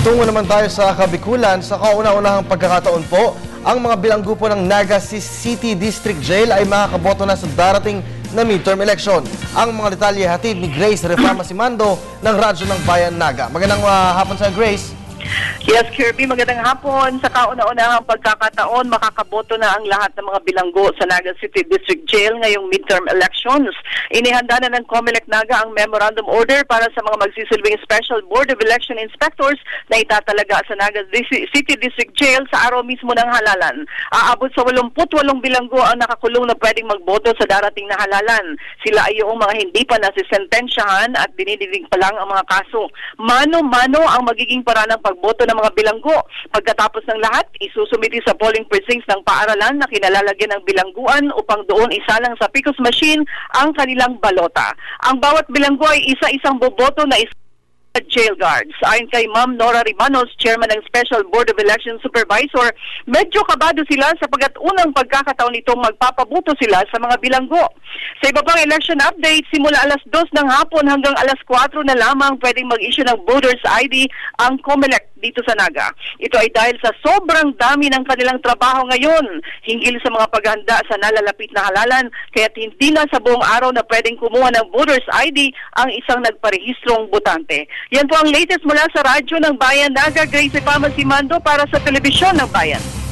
Tungo naman tayo sa Kabikulan. Sa kauna-unahang pagkakataon po, ang mga bilanggo po ng Naga City District Jail ay makakaboto na sa darating na midterm election. Ang mga detalye hatid ni Grace Refama Simando ng Radyo ng Bayan Naga. Magandang hapon sa Grace. Yes, Kirby, magandang hapon. Sa kauna-unahang pagkakataon, makakaboto na ang lahat ng mga bilanggo sa Naga City District Jail ngayong midterm elections. Inihanda na ng COMELEC Naga ang memorandum order para sa mga magsisilbing Special Board of Election Inspectors na itatalaga sa Naga City District Jail sa araw mismo ng halalan. Aabot sa 88 bilanggo ang nakakulong na pwedeng magboto sa darating na halalan. Sila ay yung mga hindi pa nasisentensyahan at dinidinig pa lang ang mga kaso. Mano-mano ang magiging paraan ng pagboto ng mga bilanggo. Pagkatapos ng lahat, isusumiti sa polling precincts ng paaralan na kinalalagyan ng bilangguan upang doon isalang sa PICOS machine ang kanilang balota. Ang bawat bilanggo ay isa-isang boboto na jail guards. Ayon kay Ma'am Nora Rimanos, chairman ng Special Board of Election Supervisor, medyo kabado sila sapagkat unang pagkakataon nitong magpapaboto sila sa mga bilanggo. Sa iba pang election update, simula alas 2 ng hapon hanggang alas 4 na lamang pwedeng mag-issue ng voters ID ang COMELEC dito sa Naga. Ito ay dahil sa sobrang dami ng kanilang trabaho ngayon hinggil sa mga paghanda sa nalalapit na halalan, kaya't hindi na sa buong araw na pwedeng kumuha ng voters ID ang isang nagparehistrong botante. Yan po ang latest mula sa Radyo ng Bayan Naga. Grace Refama Simando para sa Telebisyon ng Bayan.